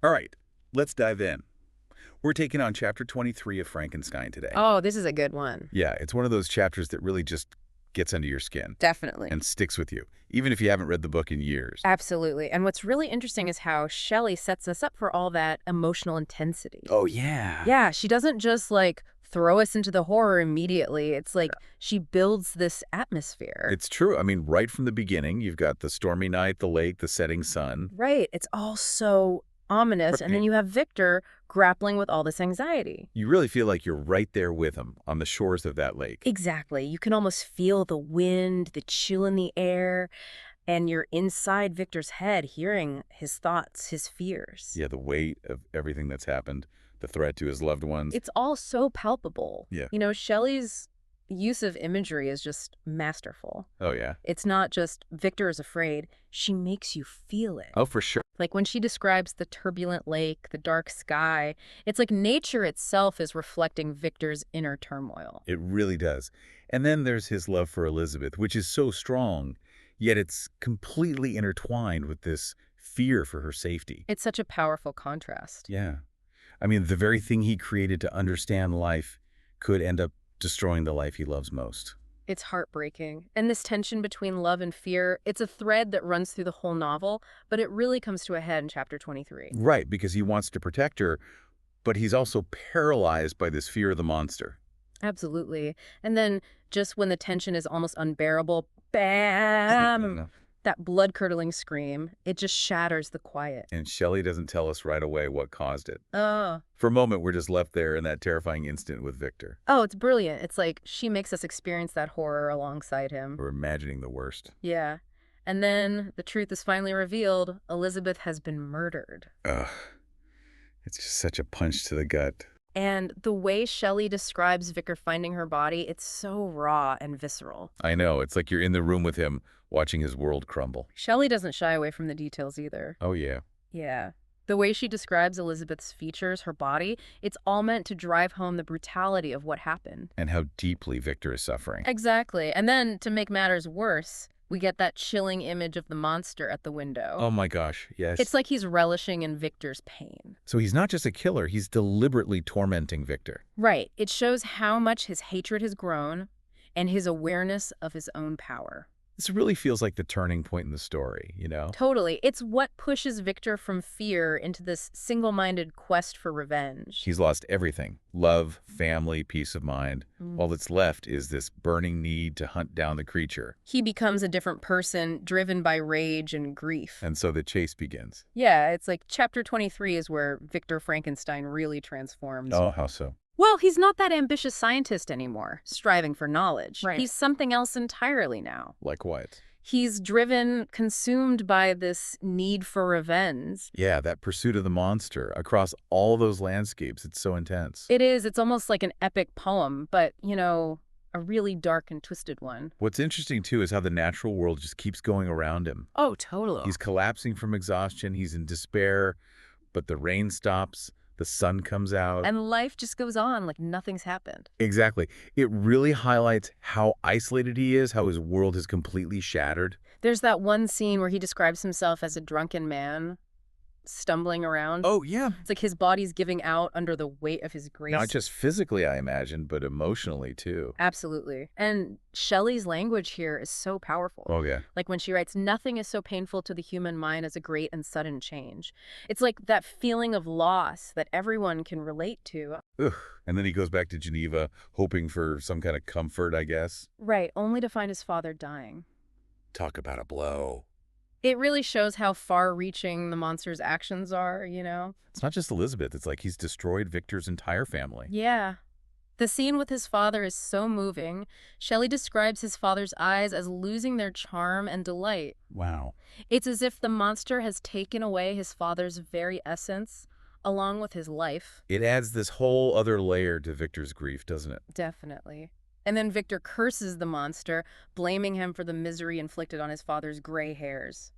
All right, let's dive in. We're taking on Chapter 23 of Frankenstein today. Oh, this is a good one. Yeah, it's one of those chapters that really just gets under your skin Definitely. and sticks with you, even if you haven't read the book in years. Absolutely. And what's really interesting is how Shelley sets us up for all that emotional intensity. Oh, yeah. Yeah, she doesn't just throw us into the horror immediately. It's like she builds this atmosphere. It's true. I mean, right from the beginning, you've got the stormy night, the lake, the setting sun. Right. It's all so ominous. And then Right. you have Victor grappling with all this anxiety. You really feel like you're right there with him on the shores of that lake. Exactly. You can almost feel the wind, the chill in the air, and you're inside Victor's head hearing his thoughts, his fears. Yeah, the weight of everything that's happened, the threat to his loved ones. It's all so palpable. Yeah. You know, Shelley's use of imagery is just masterful. Oh, yeah. It's not just Victor is afraid. She makes you feel it. Oh, for sure. Like when she describes the turbulent lake, the dark sky, it's like nature itself is reflecting Victor's inner turmoil. It really does. And then there's his love for Elizabeth, which is so strong, yet it's completely intertwined with this fear for her safety. It's such a powerful contrast. Yeah. I mean, the very thing he created to understand life could end up destroying the life he loves most. It's heartbreaking. And this tension between love and fear, it's a thread that runs through the whole novel, but it really comes to a head in chapter 23. Right, because he wants to protect her, but he's also paralyzed by this fear of the monster. Absolutely. And then just when the tension is almost unbearable, bam! That blood-curdling scream, it just shatters the quiet. And Shelley doesn't tell us right away what caused it. Oh. For a moment, we're just left there in that terrifying instant with Victor. Oh, it's brilliant. It's like she makes us experience that horror alongside him. We're imagining the worst. Yeah. And then the truth is finally revealed. Elizabeth has been murdered. Ugh. It's just such a punch to the gut. And the way Shelley describes Victor finding her body, it's so raw and visceral. I know. It's like you're in the room with him, watching his world crumble. Shelley doesn't shy away from the details either. Oh, yeah. Yeah. The way she describes Elizabeth's features, her body, it's all meant to drive home the brutality of what happened. And how deeply Victor is suffering. Exactly. And then, to make matters worse, we get that chilling image of the monster at the window. Oh, my gosh. Yes. It's like he's relishing in Victor's pain. So he's not just a killer. He's deliberately tormenting Victor. Right. It shows how much his hatred has grown and his awareness of his own power. This really feels like the turning point in the story, you know? Totally. It's what pushes Victor from fear into this single-minded quest for revenge. He's lost everything. Love, family, peace of mind. All that's left is this burning need to hunt down the creature. He becomes a different person, driven by rage and grief. And so the chase begins. Yeah, it's like chapter 23 is where Victor Frankenstein really transforms. Oh, how so? Well, he's not that ambitious scientist anymore, striving for knowledge. Right. He's something else entirely now. Like what? He's driven, consumed by this need for revenge. Yeah, that pursuit of the monster across all those landscapes. It's so intense. It is. It's almost like an epic poem, but, you know, a really dark and twisted one. What's interesting, too, is how the natural world just keeps going around him. Oh, totally. He's collapsing from exhaustion. He's in despair, but the rain stops. The sun comes out. And life just goes on like nothing's happened. Exactly. It really highlights how isolated he is, how his world is completely shattered. There's that one scene where he describes himself as a drunken man stumbling around. Oh, yeah. It's like his body's giving out under the weight of his grief. Not just physically, I imagine, but emotionally, too. Absolutely. And Shelley's language here is so powerful. Oh, yeah. Like when she writes, nothing is so painful to the human mind as a great and sudden change. It's like that feeling of loss that everyone can relate to. Ugh. And then he goes back to Geneva, hoping for some kind of comfort, I guess. Right, only to find his father dying. Talk about a blow. It really shows how far-reaching the monster's actions are, you know? It's not just Elizabeth. It's like he's destroyed Victor's entire family. Yeah. The scene with his father is so moving. Shelley describes his father's eyes as losing their charm and delight. Wow. It's as if the monster has taken away his father's very essence, along with his life. It adds this whole other layer to Victor's grief, doesn't it? Definitely. And then Victor curses the monster, blaming him for the misery inflicted on his father's gray hairs.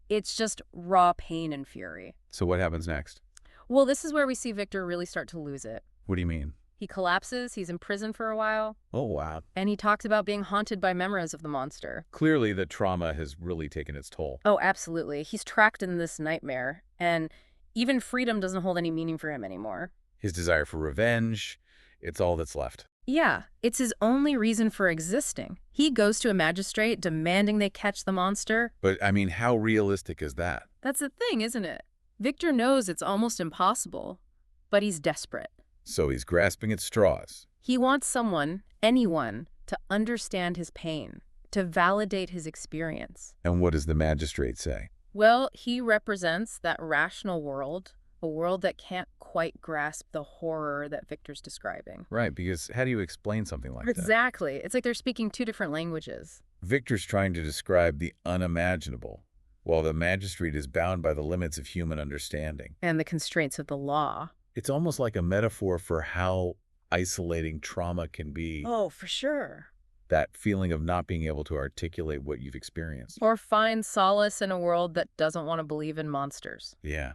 It's just raw pain and fury. So what happens next? Well, this is where we see Victor really start to lose it. What do you mean? He collapses, he's in prison for a while, Oh, wow. and he talks about being haunted by memories of the monster. Clearly, the trauma has really taken its toll. Oh, absolutely. He's trapped in this nightmare, and Even freedom doesn't hold any meaning for him anymore. His desire for revenge, it's all that's left. Yeah, it's his only reason for existing. He goes to a magistrate demanding they catch the monster. But, I mean, how realistic is that? That's the thing, isn't it? Victor knows it's almost impossible, but he's desperate. So he's grasping at straws. He wants someone, anyone, to understand his pain, to validate his experience. And what does the magistrate say? Well, he represents that rational world, a world that can't quite grasp the horror that Victor's describing. Right, because how do you explain something like that? Exactly. It's like they're speaking two different languages. Victor's trying to describe the unimaginable, while the magistrate is bound by the limits of human understanding. And the constraints of the law. It's almost like a metaphor for how isolating trauma can be. Oh, for sure. That feeling of not being able to articulate what you've experienced. Or find solace in a world that doesn't want to believe in monsters. Yeah,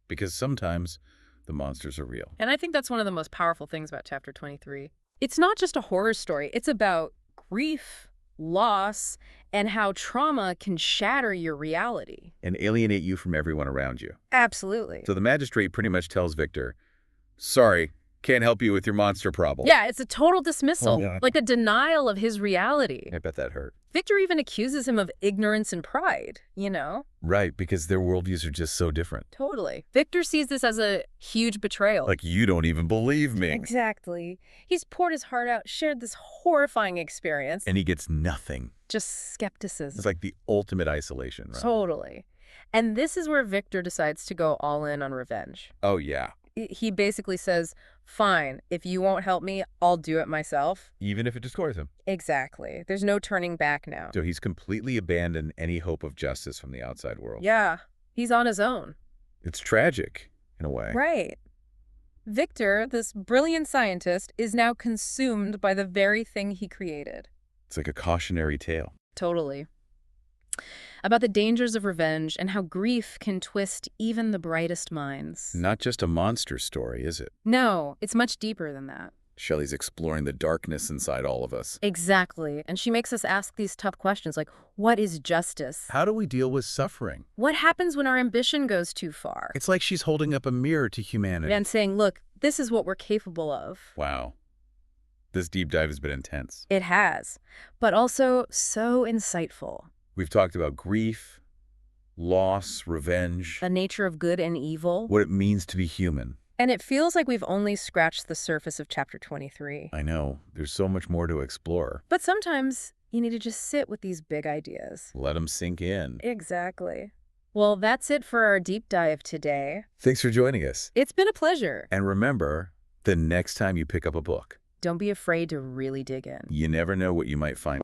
because sometimes the monsters are real. And I think that's one of the most powerful things about Chapter 23. It's not just a horror story. It's about grief, loss, and how trauma can shatter your reality. And alienate you from everyone around you. Absolutely. So the magistrate pretty much tells Victor, sorry, can't help you with your monster problem. Yeah, it's a total dismissal, Oh, yeah. like a denial of his reality. I bet that hurt. Victor even accuses him of ignorance and pride, you know? Right, because their worldviews are just so different. Totally. Victor sees this as a huge betrayal. Like, you don't even believe me. Exactly. He's poured his heart out, shared this horrifying experience. And he gets nothing. Just skepticism. It's like the ultimate isolation, right? Totally. And this is where Victor decides to go all in on revenge. Oh, yeah. He basically says, fine, if you won't help me, I'll do it myself. Even if it destroys him. Exactly. There's no turning back now. So he's completely abandoned any hope of justice from the outside world. Yeah, he's on his own. It's tragic, in a way. Right. Victor, this brilliant scientist, is now consumed by the very thing he created. It's like a cautionary tale. Totally. About the dangers of revenge and how grief can twist even the brightest minds. Not just a monster story, is it? No, it's much deeper than that. Shelley's exploring the darkness inside all of us. Exactly. And she makes us ask these tough questions like, what is justice? How do we deal with suffering? What happens when our ambition goes too far? It's like she's holding up a mirror to humanity. And saying, look, this is what we're capable of. Wow. This deep dive has been intense. It has, but also so insightful. We've talked about grief, loss, revenge, The nature of good and evil. what it means to be human. And it feels like we've only scratched the surface of Chapter 23. I know, there's so much more to explore. But sometimes you need to just sit with these big ideas. Let them sink in. Exactly. Well, that's it for our deep dive today. Thanks for joining us. It's been a pleasure. And remember, the next time you pick up a book, Don't be afraid to really dig in. you never know what you might find.